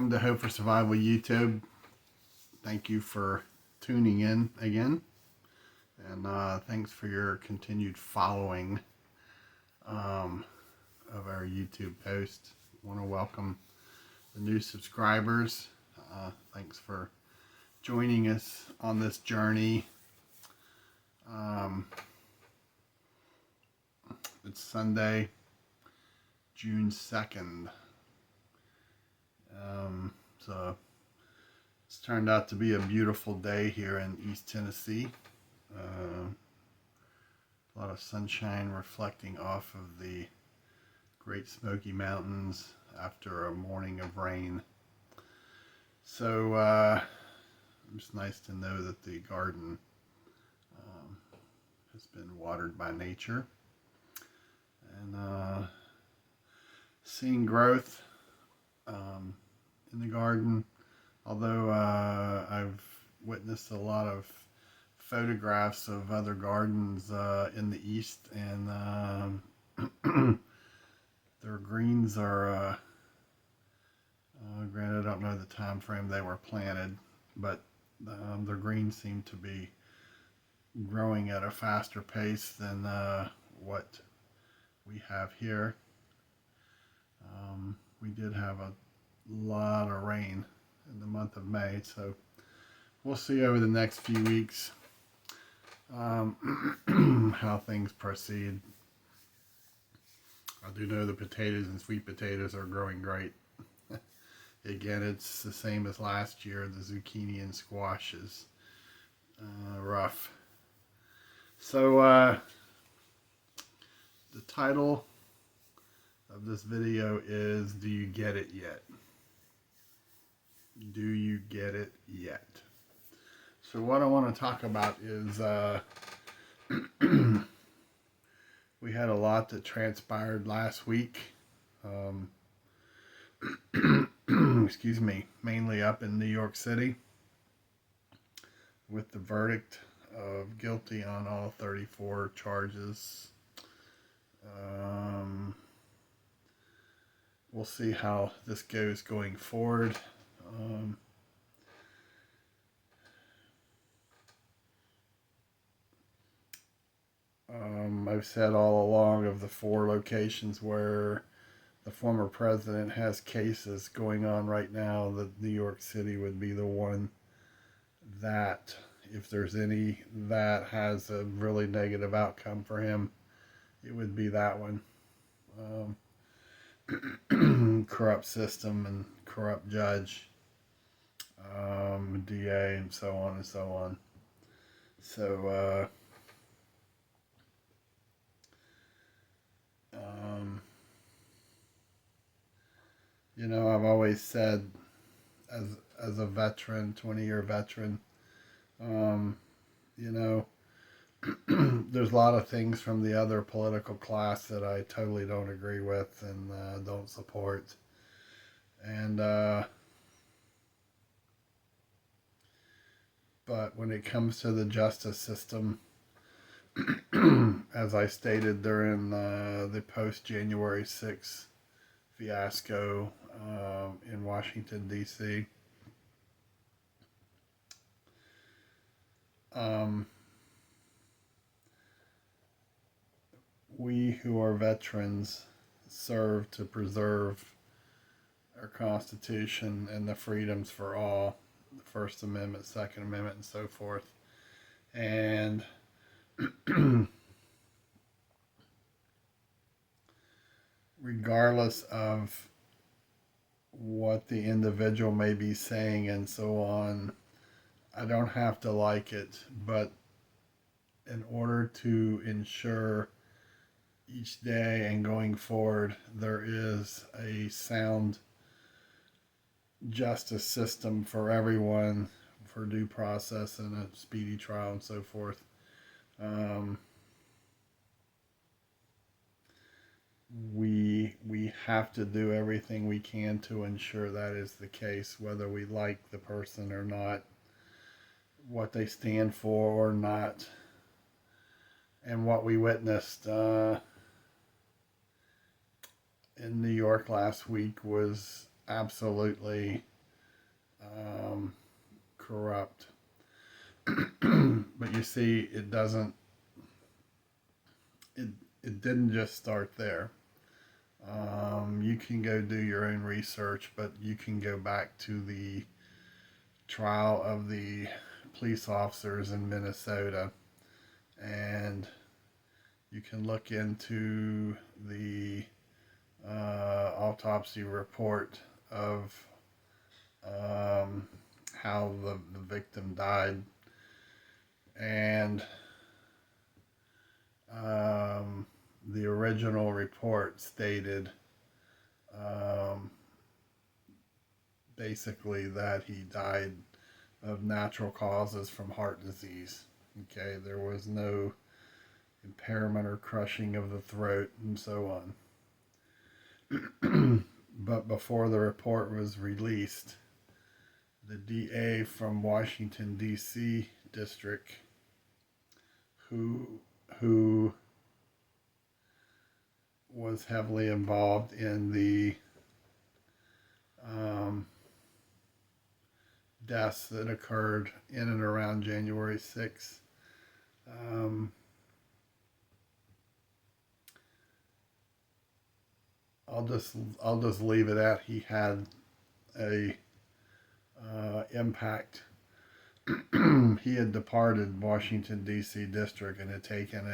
Welcome to Hope for Survival YouTube. Thank you for tuning in again. And thanks for your continued following of our YouTube post. I want to welcome the new subscribers. Thanks for joining us on this journey. It's Sunday, June 2nd. So it's turned out to be a beautiful day here in East Tennessee. A lot of sunshine reflecting off of the Great Smoky Mountains after a morning of rain. So it's nice to know that the garden has been watered by nature, and seeing growth in the garden. Although I've witnessed a lot of photographs of other gardens in the east, and their greens are granted, I don't know the time frame they were planted, but their greens seem to be growing at a faster pace than what we have here. We did have a lot of rain in the month of May, so we'll see over the next few weeks how things proceed. I do know the potatoes and sweet potatoes are growing great. Again, it's the same as last year. The zucchini and squash is rough. So the title of this video is, Do You Get It Yet? Do you get it yet? So what I want to talk about is we had a lot that transpired last week. Excuse me, mainly up in New York City with the verdict of guilty on all 34 charges. We'll see how this goes going forward. I've said all along of the 4 locations where the former president has cases going on right now, that New York City would be the one that, if there's any that has a really negative outcome for him, it would be that one. Corrupt system and corrupt judge, DA, and so on and so on. So you know, I've always said, as a veteran, 20-year veteran, you know, there's a lot of things from the other political class that I totally don't agree with and don't support. And but when it comes to the justice system, as I stated during the post-January 6th fiasco in Washington, D.C., we who are veterans serve to preserve our Constitution and the freedoms for all, the First Amendment, Second Amendment, and so forth. And regardless of what the individual may be saying and so on, I don't have to like it, but in order to ensure each day and going forward there is a sound justice system for everyone, for due process and a speedy trial and so forth, we have to do everything we can to ensure that is the case, whether we like the person or not, what they stand for or not. And what we witnessed in New York last week was absolutely um, corrupt. But you see, it, it didn't just start there. You can go do your own research, but you can go back to the trial of the police officers in Minnesota, and you can look into the autopsy report of um, how the victim died. And the original report stated um, basically that he died of natural causes from heart disease. Okay, there was no impairment or crushing of the throat and so on. But before the report was released, the DA from Washington D.C. district, who who was heavily involved in the um, deaths that occurred in and around January 6th. Um, I'll just leave it at he had a impact. He had departed Washington D.C. district and had taken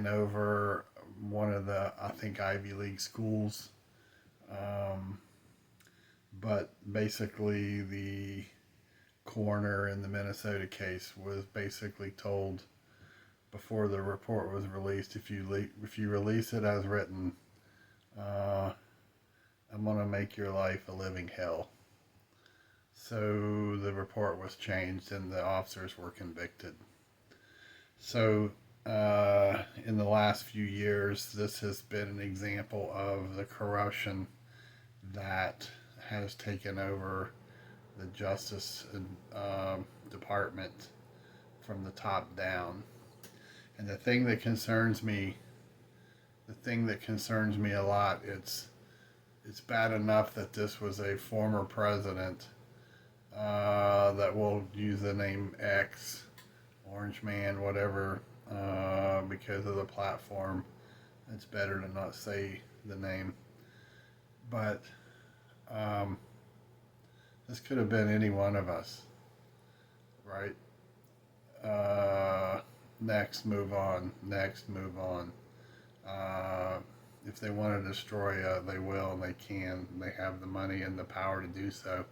over one of the, I think, Ivy League schools. Um, but basically, the coroner in the Minnesota case was basically told before the report was released, if you release it as written, uh, I'm gonna make your life a living hell. So the report was changed and the officers were convicted. So in the last few years, this has been an example of the corruption that has taken over the Justice Department from the top down. And the thing that concerns me a lot, it's bad enough that this was a former president that will use the name X, Orange Man, whatever, because of the platform. It's better to not say the name. But um, this could have been any one of us, right? Next, move on. Next, move on. If they want to destroy you, they will, and they can. They have the money and the power to do so.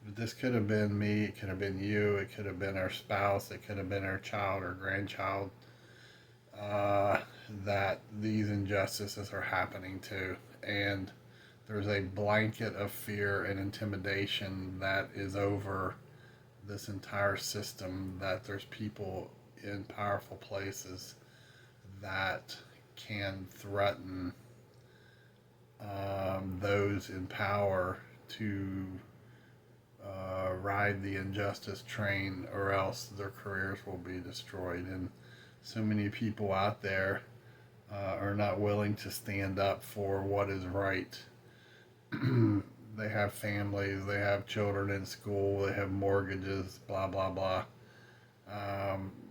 But this could have been me. It could have been you. It could have been our spouse. It could have been our child or grandchild. That these injustices are happening to, and there's a blanket of fear and intimidation that is over this entire system, that there's people in powerful places that can threaten those in power to ride the injustice train, or else their careers will be destroyed. And so many people out there are not willing to stand up for what is right. They have families, they have children in school, they have mortgages, blah, blah, blah.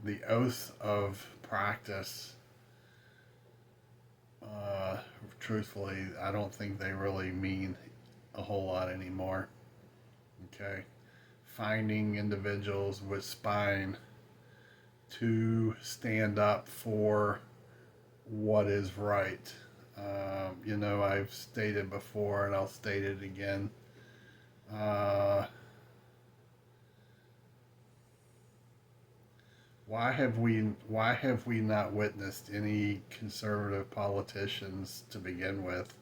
The oath of practice, truthfully, I don't think they really mean a whole lot anymore. Okay? Finding individuals with spine to stand up for what is right. I've stated before, and I'll state it again. Why have we not witnessed any conservative politicians to begin with,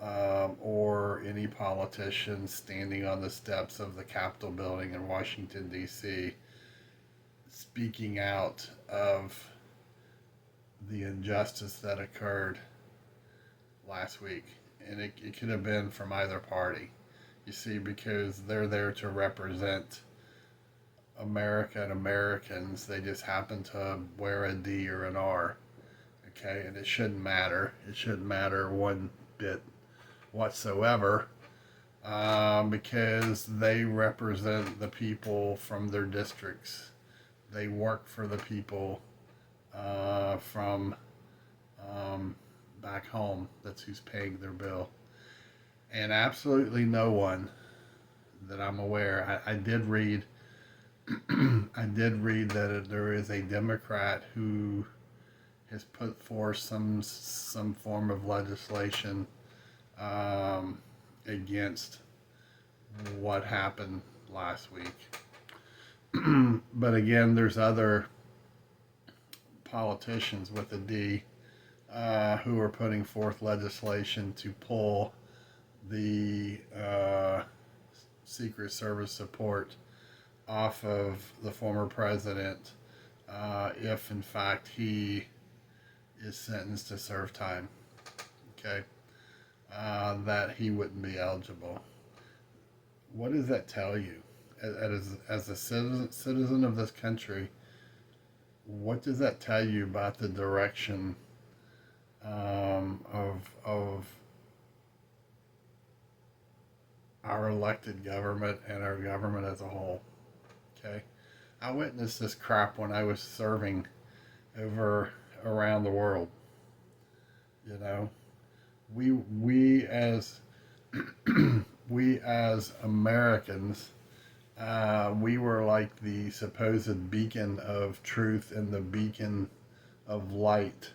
or any politicians standing on the steps of the Capitol building in Washington D.C. speaking out of the injustice that occurred last week? And it could have been from either party, you see, because they're there to represent America and Americans. They just happen to wear a D or an R. Okay, and it shouldn't matter. It shouldn't matter one bit whatsoever. because they represent the people from their districts. They work for the people from um, back home. That's who's paying their bill. And absolutely no one that I'm aware. I did read. I did read that there is a Democrat who has put forth some form of legislation um, against what happened last week. But again, there's other politicians with a D who are putting forth legislation to pull the Secret Service support off of the former president if, in fact, he is sentenced to serve time. Okay, that he wouldn't be eligible. What does that tell you? As a citizen of this country, what does that tell you about the direction of our elected government and our government as a whole? Okay, I witnessed this crap when I was serving over around the world. You know, we as we as Americans, we were like the supposed beacon of truth and the beacon of light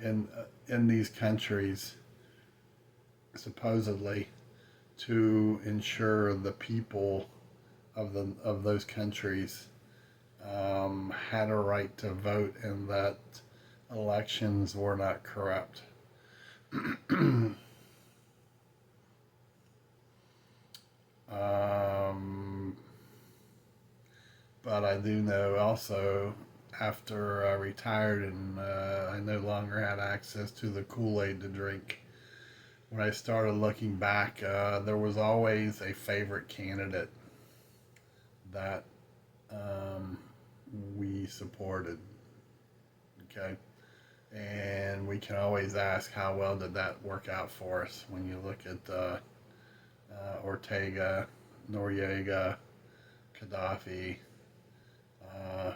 in these countries, supposedly, to ensure the people of those countries had a right to vote and that elections were not corrupt. um, but I do know also after I retired and I no longer had access to the Kool-Aid to drink. When I started looking back, there was always a favorite candidate that um, we supported. Okay, and we can always ask how well did that work out for us when you look at Ortega, Noriega, Gaddafi,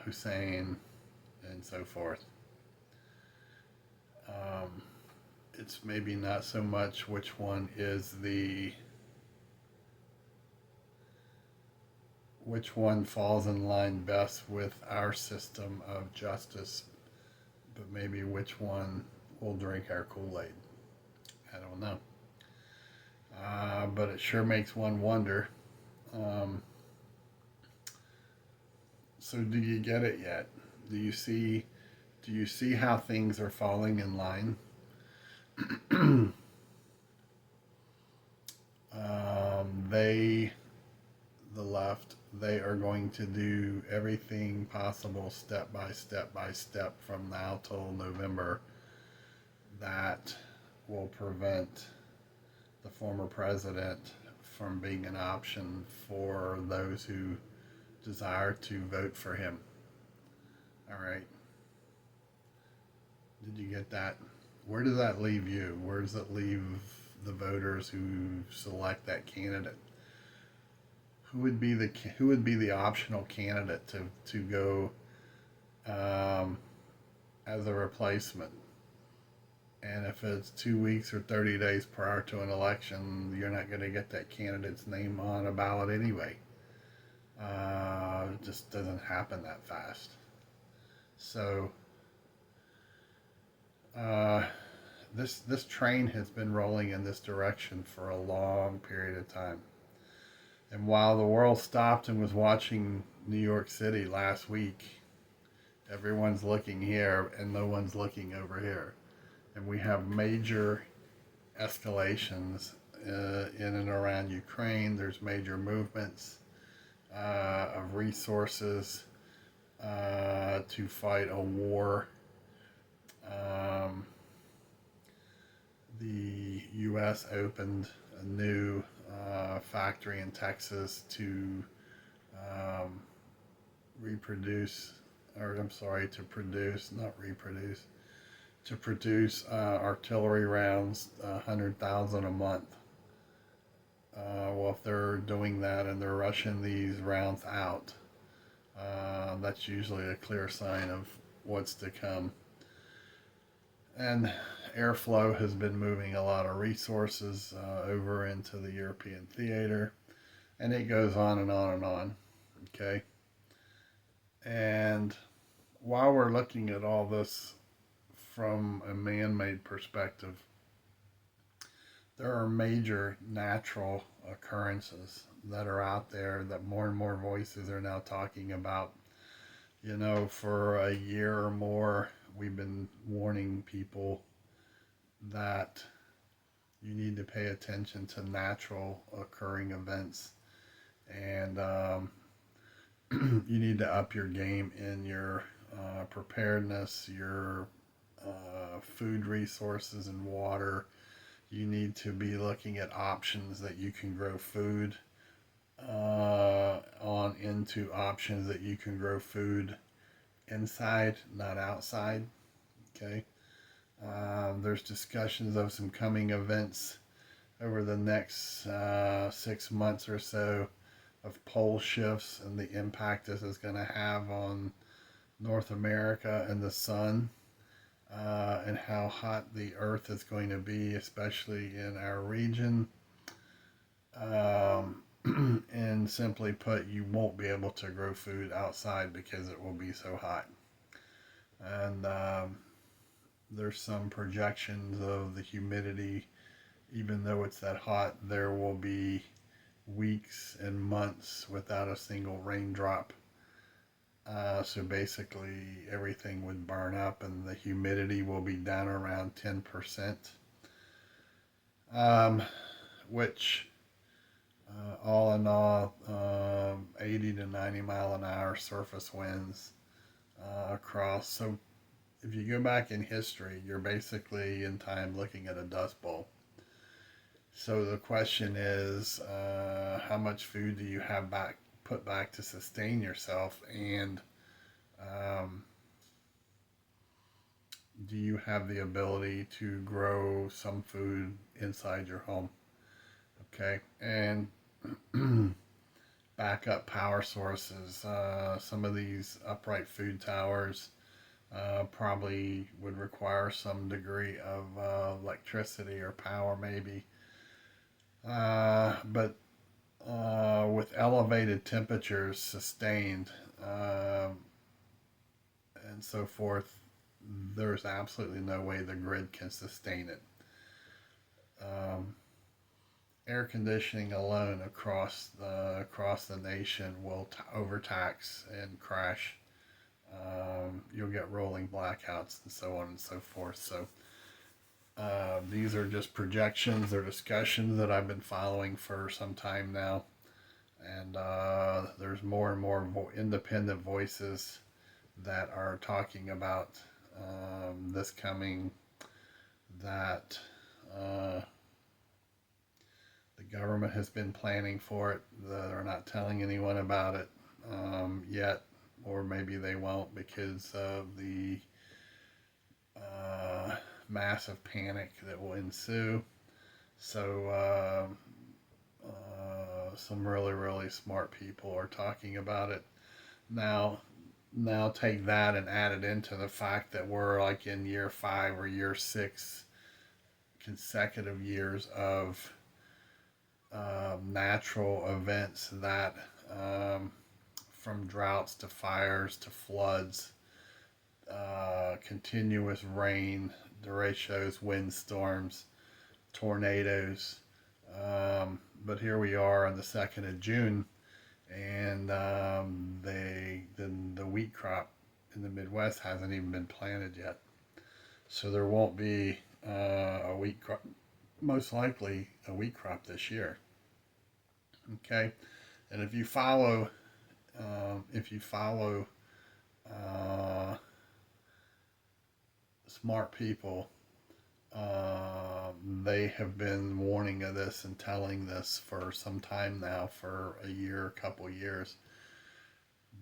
Hussein, and so forth. Um, it's maybe not so much which one falls in line best with our system of justice, but maybe which one will drink our Kool-Aid. I don't know. But it sure makes one wonder. Um, so do you get it yet? Do you see? Do you see how things are falling in line? They, the left, they are going to do everything possible, step by step, from now till November, that will prevent the former president from being an option for those who desire to vote for him. All right. Did you get that? Where does that leave you? Where does it leave the voters who select that candidate? Who would be the optional candidate to go um, as a replacement? And if it's 2 weeks or 30 days prior to an election, you're not going to get that candidate's name on a ballot anyway. It just doesn't happen that fast. So uh, this train has been rolling in this direction for a long period of time. And while the world stopped and was watching New York City last week, everyone's looking here and no one's looking over here. And we have major escalations in and around Ukraine. There's major movements of resources to fight a war. Um, the U.S. opened a new factory in Texas to um, reproduce, or I'm sorry, to produce, not reproduce, to produce artillery rounds, 100,000 a month. Well, if they're doing that and they're rushing these rounds out, that's usually a clear sign of what's to come. And airflow has been moving a lot of resources over into the European theater, and it goes on and on and on. Okay. And while we're looking at all this from a man made perspective, there are major natural occurrences that are out there that more and more voices are now talking about. You know, for a year or more, we've been warning people that you need to pay attention to natural occurring events, and you need to up your game in your preparedness, your food resources and water. You need to be looking at options that you can grow food on into options that you can grow food inside, not outside. Okay. There's discussions of some coming events over the next 6 months or so of pole shifts and the impact this is going to have on North America and the sun, and how hot the earth is going to be, especially in our region. Um, and simply put, you won't be able to grow food outside because it will be so hot. And there's some projections of the humidity. Even though it's that hot, there will be weeks and months without a single raindrop. So basically, everything would burn up, and the humidity will be down around 10%, um, which, all in all, 80 to 90 mile an hour surface winds across. So if you go back in history, you're basically in time looking at a dust bowl. So the question is, how much food do you have put back to sustain yourself, and um, do you have the ability to grow some food inside your home? Okay, and backup power sources. Some of these upright food towers probably would require some degree of electricity or power, maybe. But with elevated temperatures sustained, um, and so forth, there's absolutely no way the grid can sustain it. Um, Air conditioning alone across the nation will overtax and crash. You'll get rolling blackouts and so on and so forth. So these are just projections or discussions that I've been following for some time now, and there's more and more independent voices that are talking about this coming, that uh, the government has been planning for it. They're not telling anyone about it yet, or maybe they won't because of the massive panic that will ensue. So, some really, really smart people are talking about it now. Now take that and add it into the fact that we're like in year 5 or year 6 consecutive years of natural events that, from droughts to fires to floods, continuous rain, derechos, windstorms, tornadoes. But here we are on the 2nd of June, and the wheat crop in the Midwest hasn't even been planted yet. So there won't be a wheat crop, most likely a wheat crop this year. Okay, and if you follow uh, smart people, they have been warning of this and telling this for some time now, for a year, a couple years.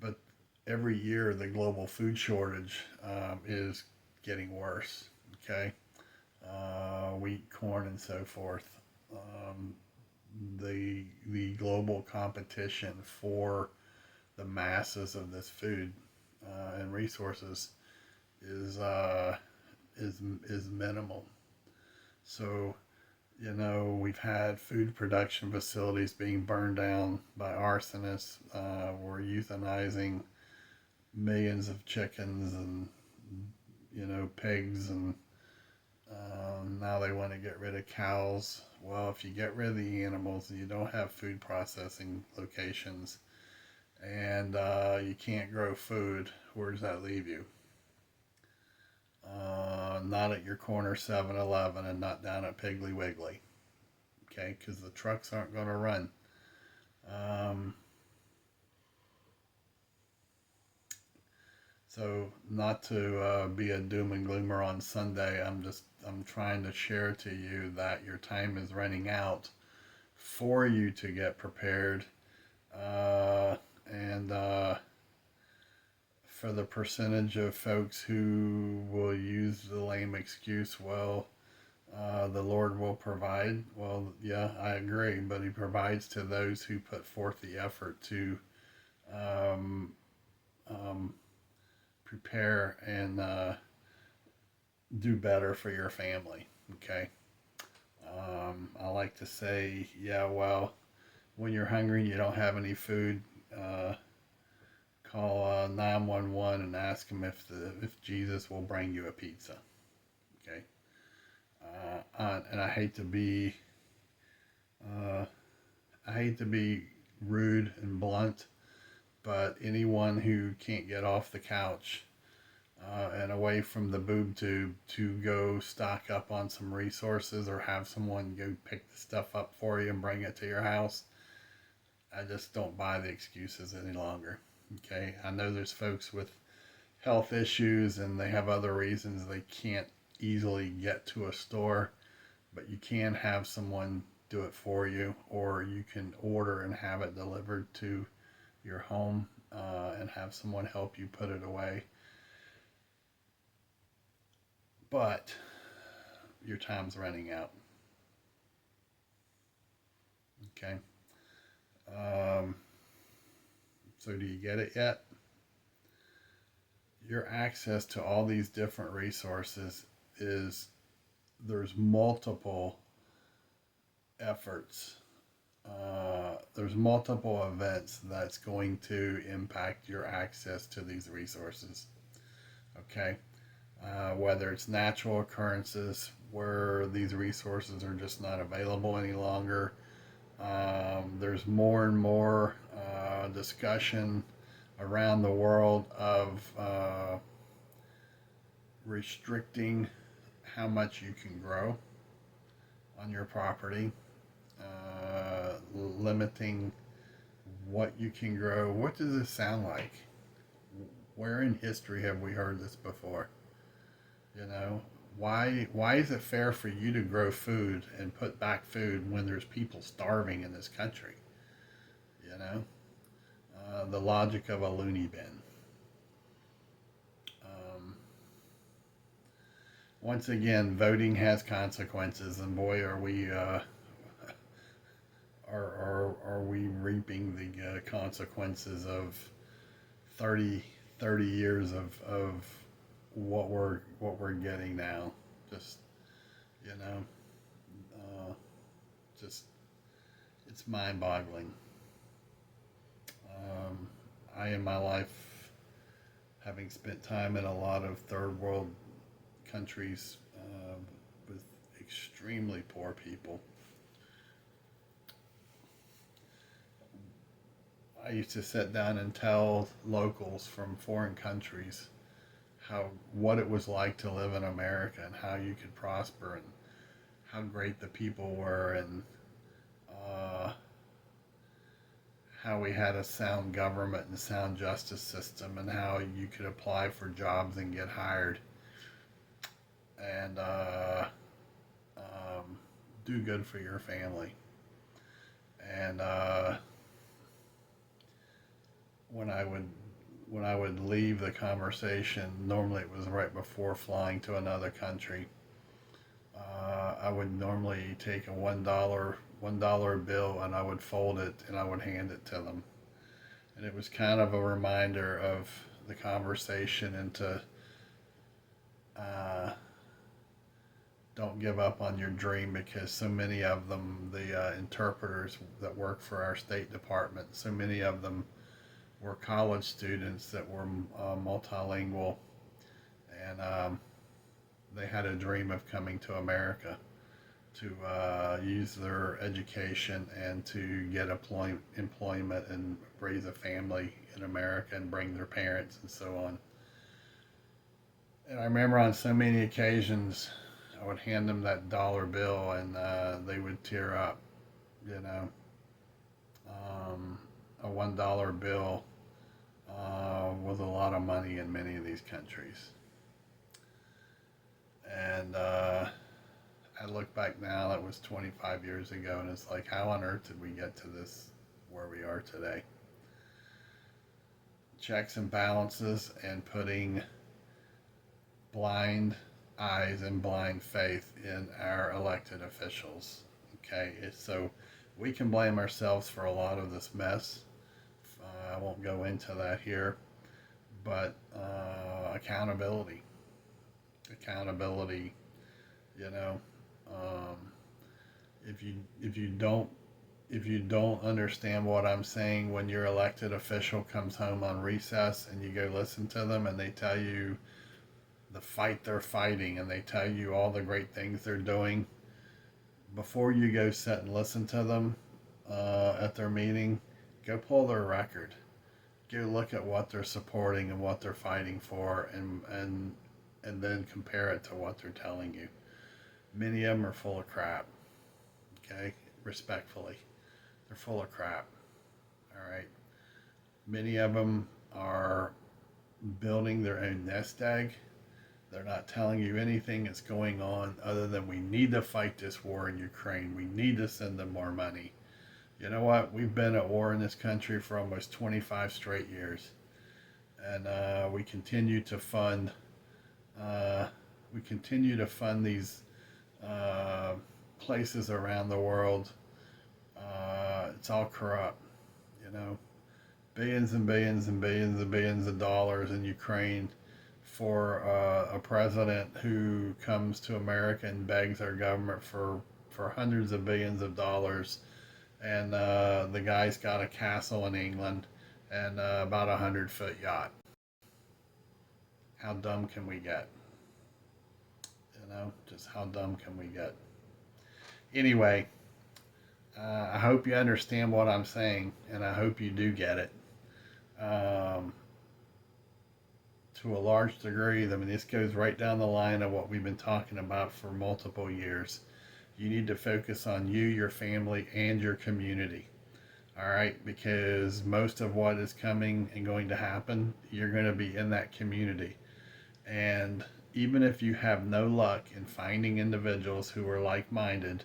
But every year, the global food shortage is getting worse. Okay, wheat, corn, and so forth. Um, the global competition for the masses of this food and resources is is minimal. So we've had food production facilities being burned down by arsonists. We're euthanizing millions of chickens and pigs, and now they want to get rid of cows. Well, if you get rid of the animals and you don't have food processing locations, and you can't grow food, where does that leave you? Not at your corner 7-Eleven and not down at Piggly Wiggly, okay? Because the trucks aren't going to run. Um, so not to be a doom and gloomer on Sunday, I'm trying to share to you that your time is running out for you to get prepared, and for the percentage of folks who will use the lame excuse, well, the Lord will provide. Well, yeah, I agree, but He provides to those who put forth the effort to um, um, prepare and do better for your family. Okay. I like to say, yeah, well, when you're hungry and you don't have any food, call 911 and ask them if Jesus will bring you a pizza. Okay. And uh, I hate to be rude and blunt, but anyone who can't get off the couch and away from the boob tube to go stock up on some resources or have someone go pick the stuff up for you and bring it to your house, I just don't buy the excuses any longer. Okay, I know there's folks with health issues and they have other reasons they can't easily get to a store, but you can have someone do it for you, or you can order and have it delivered to your home and have someone help you put it away. But your time's running out. Okay. Um, so do you get it yet? Your access to all these different resources is there's multiple efforts. There's multiple events that's going to impact your access to these resources. Okay. Whether it's natural occurrences where these resources are just not available any longer. There's more and more discussion around the world of restricting how much you can grow on your property, limiting what you can grow. What does this sound like? Where in history have we heard this before? You know, why is it fair for you to grow food and put back food when there's people starving in this country? You know, the logic of a loony bin. Um, Once again, voting has consequences, and boy, are we reaping the consequences of 30 30 years of what we're getting now. Just you know, uh, just it's mind-boggling. Um, I in my life, having spent time in a lot of third world countries with extremely poor people, I used to sit down and tell locals from foreign countries what it was like to live in America and how you could prosper and how great the people were, and uh, how we had a sound government and sound justice system, and how you could apply for jobs and get hired and um, do good for your family. And when I would when I would leave the conversation, normally it was right before flying to another country. I would normally take a $1 $1 bill, and I would fold it and I would hand it to them. And it was kind of a reminder of the conversation and to uh, don't give up on your dream, because so many of them, the interpreters that work for our State Department, so many of them were college students that were multilingual, and they had a dream of coming to America to use their education and to get employment and raise a family in America and bring their parents and so on. And I remember on so many occasions, I would hand them that dollar bill, and they would tear up. You know, a $1 bill was a lot of money in many of these countries. And I look back now, that was 25 years ago, and it's like, how on earth did we get to this, where we are today? Checks and balances and putting blind eyes and blind faith in our elected officials. Okay, so we can blame ourselves for a lot of this mess. I won't go into that here, but accountability, accountability. You know, um, if you don't understand what I'm saying, when your elected official comes home on recess and you go listen to them and they tell you the fight they're fighting and they tell you all the great things they're doing, before you go sit and listen to them at their meeting, go pull their record. Go look at what they're supporting and what they're fighting for, and then compare it to what they're telling you. Many of them are full of crap. Okay, respectfully, they're full of crap. All right. Many of them are building their own nest egg. They're not telling you anything that's going on other than we need to fight this war in Ukraine. We need to send them more money. You know what? We've been at war in this country for almost 25 straight years, and we continue to fund. We continue to fund these places around the world. It's all corrupt, you know. Billions and billions and billions and billions of dollars in Ukraine for a president who comes to America and begs our government for hundreds of billions of dollars, and the guy's got a castle in England and about 100-foot yacht. How dumb can we get? You know, just how dumb can we get? Anyway, I hope you understand what I'm saying, and I hope you do get it. Um, to a large degree, I mean, this goes right down the line of what we've been talking about for multiple years. You need to focus on you, your family, and your community. All right, because most of what is coming and going to happen, you're going to be in that community. And even if you have no luck in finding individuals who are like-minded,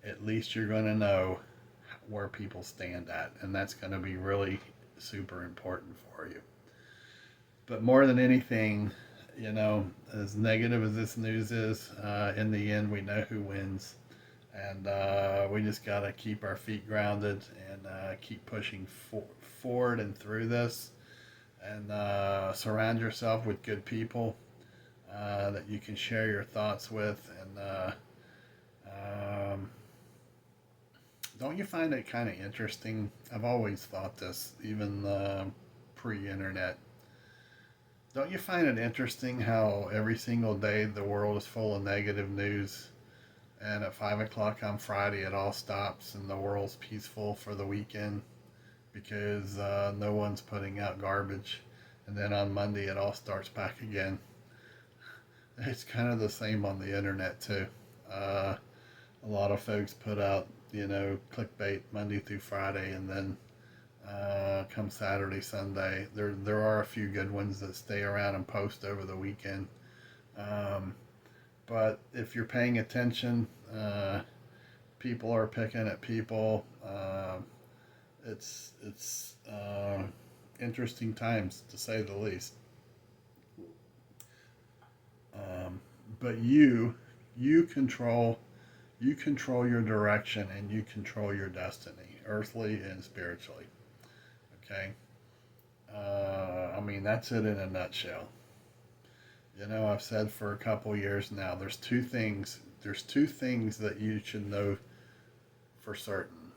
at least you're going to know where people stand at, and that's going to be really super important for you. But more than anything, you know, as negative as this news is, in the end, we know who wins. And we just got to keep our feet grounded and keep pushing forward and through this. And surround yourself with good people that you can share your thoughts with. And don't you find it kind of interesting? I've always thought this, even pre-internet. Don't you find it interesting how every single day the world is full of negative news, and at 5 o'clock on Friday it all stops and the world's peaceful for the weekend because no one's putting out garbage, and then on Monday it all starts back again? It's kind of the same on the internet too. A lot of folks put out, you know, clickbait Monday through Friday, and then come Saturday, Sunday, there are a few good ones that stay around and post over the weekend. Um, but if you're paying attention, people are picking at people. It's interesting times, to say the least. But you control You control your direction and you control your destiny, earthly and spiritually. Okay? I mean, that's it in a nutshell. You know, I've said for a couple years now, there's two things that you should know for certain.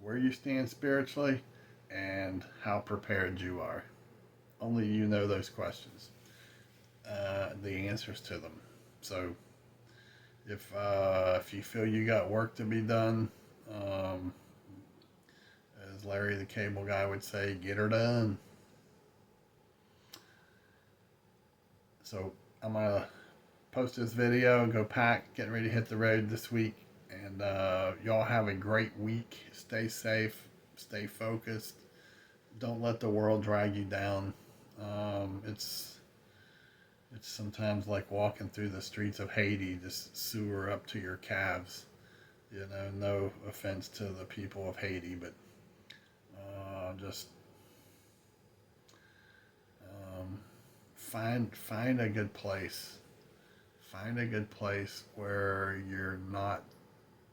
Where you stand spiritually and how prepared you are. Only you know those questions, the answers to them. So if you feel you got work to be done, um, as Larry the Cable Guy would say, get her done. So I'm gonna post this video, go pack, getting ready to hit the road this week, and y'all have a great week. Stay safe, stay focused. Don't let the world drag you down. It's sometimes like walking through the streets of Haiti, just sewer up to your calves. You know, no offense to the people of Haiti, but just um, find a good place. Find a good place where you're not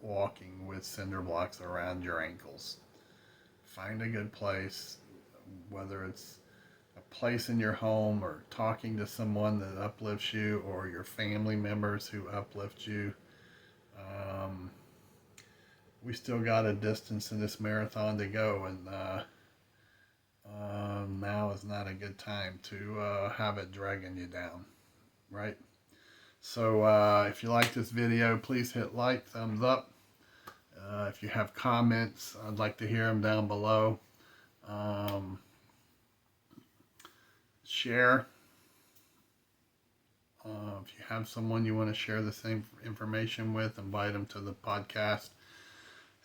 walking with cinder blocks around your ankles. Find a good place, whether it's a place in your home or talking to someone that uplifts you or your family members who uplift you. Um, we still got a distance in this marathon to go, and now is not a good time to have it dragging you down, right? So if you like this video, please hit like, thumbs up. If you have comments, I'd like to hear them down below. Share. If you have someone you want to share the same information with, invite them to the podcast.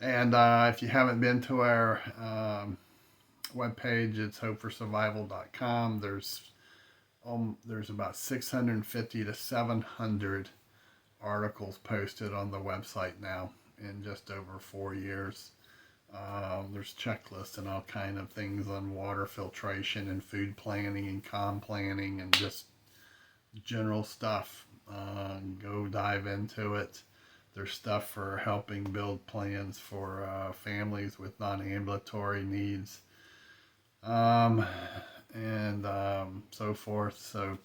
And if you haven't been to our webpage, it's hopeforsurvival.com. There's about 650 to 700 articles posted on the website now in just over 4 years. There's checklists and all kind of things on water filtration and food planning and calm planning and just general stuff. Go dive into it. There's stuff for helping build plans for families with non-ambulatory needs, and so forth. So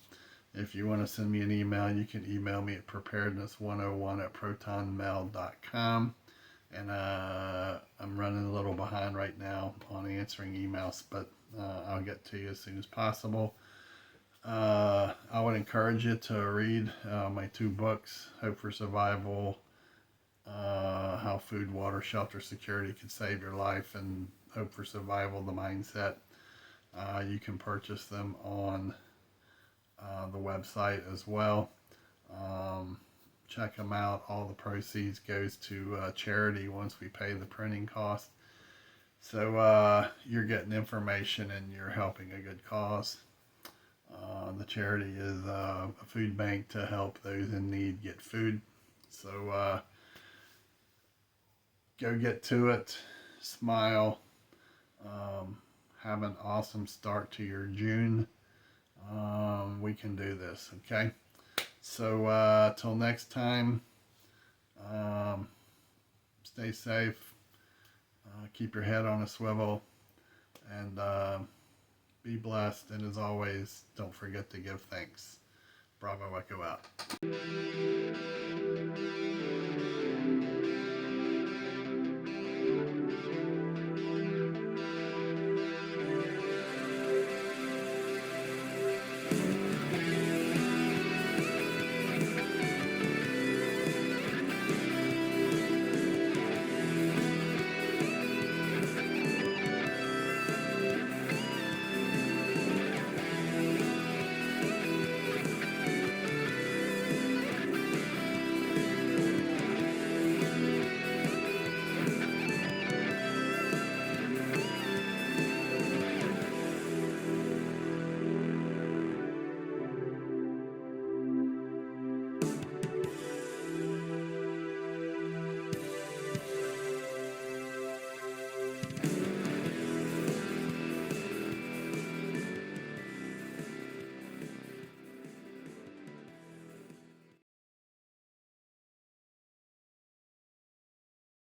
if you want to send me an email, you can email me at preparedness101@protonmail.com. And I'm running a little behind right now on answering emails, but I'll get to you as soon as possible. I would encourage you to read my 2 books, Hope for Survival, How Food, Water, Shelter, Security Can Save Your Life, and Hope for Survival, The Mindset. You can purchase them on the website as well. Check them out. All the proceeds goes to charity once we pay the printing cost. So you're getting information and you're helping a good cause. The charity is a food bank to help those in need get food. So go get to it. Smile. Have an awesome start to your June. We can do this, okay? So till next time, stay safe, keep your head on a swivel, and be blessed. And as always, don't forget to give thanks. Bravo Echo out.